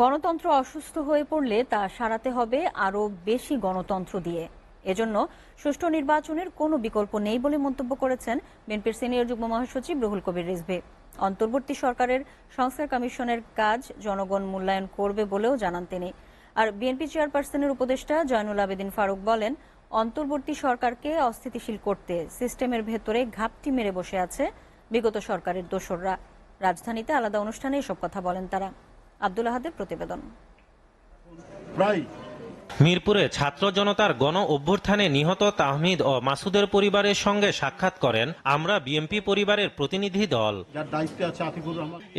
গণতন্ত্র অসুস্থ হয়ে পড়লে তা সারাতে হবে আরও বেশি গণতন্ত্র দিয়ে। এজন্য সুষ্ঠু নির্বাচনের কোনো বিকল্প নেই বলে মন্তব্য করেছেন বিএনপির সিনিয়র যুগ্ম মহাসচিব রুহুল কবির রিজভী। অন্তর্বর্তী সরকারের সংস্কার কমিশনের কাজ জনগণ মূল্যায়ন করবে বলেও জানান তিনি। আর বিএনপি চেয়ারপারসনের উপদেষ্টা জয়নুল আবেদিন ফারুক বলেন, অন্তর্বর্তী সরকারকে অস্থিতিশীল করতে সিস্টেমের ভেতরে ঘাপটি মেরে বসে আছে বিগত সরকারের দোসররা। রাজধানীতে আলাদা অনুষ্ঠানে এসব কথা বলেন তারা। আব্দুল আহাদের প্রতিবেদন। মিরপুরে ছাত্র জনতার গণ অভ্যুত্থানে নিহত তাহমিদ ও মাসুদের পরিবারের সঙ্গে সাক্ষাৎ করেন আমরা বিএনপি পরিবারের প্রতিনিধি দল।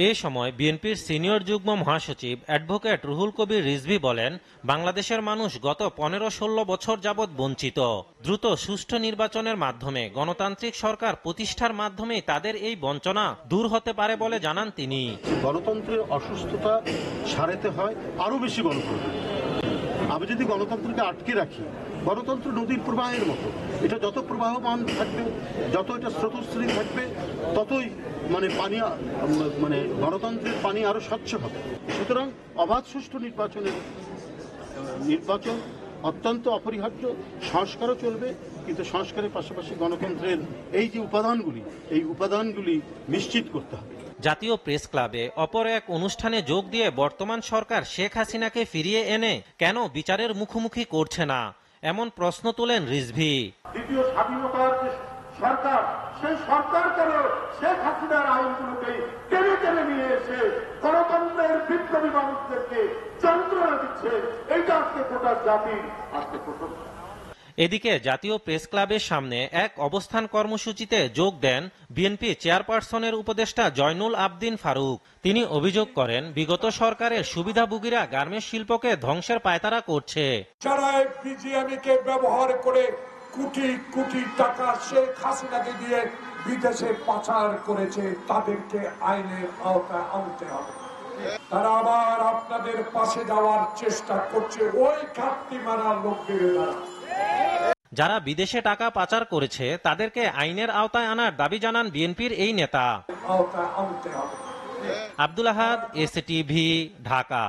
এ সময় বিএনপির সিনিয়র যুগ্ম মহাসচিব অ্যাডভোকেট রুহুল কবির রিজভী বলেন, বাংলাদেশের মানুষ গত 15-16 বছর যাবৎ বঞ্চিত। দ্রুত সুষ্ঠু নির্বাচনের মাধ্যমে গণতান্ত্রিক সরকার প্রতিষ্ঠার মাধ্যমেই তাদের এই বঞ্চনা দূর হতে পারে বলে জানান তিনি। গণতন্ত্রের অসুস্থতা সারাতে হয় আরো বেশি গণতন্ত্র। আমি যদি গণতন্ত্রকে আটকে রাখি, গণতন্ত্র নদীর প্রবাহের মতো, এটা যত প্রবাহমান থাকবে, যত এটা স্রোতস্বিনী থাকবে, ততই পানি গণতন্ত্রের পানি আরো স্বচ্ছ হবে। সুতরাং অবাধ সুষ্ঠু নির্বাচন অত্যন্ত অপরিহার্য। সংস্কারও চলবে, কিন্তু সংস্কারের পাশাপাশি গণতন্ত্রের এই যে উপাদানগুলি নিশ্চিত করতে হবে। জাতীয় প্রেস ক্লাবে অপর এক অনুষ্ঠানে যোগ দিয়ে বর্তমান সরকার শেখ হাসিনাকে ফিরিয়ে এনে কেন বিচারের মুখোমুখি করছে না এমন প্রশ্ন তোলেন রিজভী। দ্বিতীয় স্বাধীনতার যে সরকার, সেই সরকার কেন শেখ হাসিনার আইনগুলোকে টেনে টেনে নিয়ে এসে গণতন্ত্রের বিপ্লবী মানুষদেরকে যন্ত্রণা দিচ্ছে? এইটা আজকে গোটা জাতির আজকে প্রশ্ন। এদিকে জাতীয় প্রেস ক্লাবের সামনে এক অবস্থান কর্মসূচিতে যোগ দেন বিএনপি চেয়ারপারসনের উপদেষ্টা জয়নুল আবেদিন ফারুক। তিনি অভিযোগ করেন, বিগত সরকারের সুবিধাভোগীরা গার্মেন্টস শিল্পকে ধ্বংসের পায়তারা করছে। যারা বিজিএমইকে ব্যবহার করে কোটি কোটি টাকা শেখ হাসিনাকে দিয়ে বিদেশে পাচার করেছে, তাদেরকে আইনের আওতায় আনতে হবে। তারা আবার আপনাদের পাশে যাওয়ার চেষ্টা করছে ওই ঘাটতি মারা লোকদের দ্বারা। যারা বিদেশে টাকা পাচার করেছে তাদেরকে আইনের আওতায় আনার দাবি জানান বিএনপির এই নেতা। আওতায় আনতে হবে। আব্দুল আহাদ, এসটিভি, ঢাকা।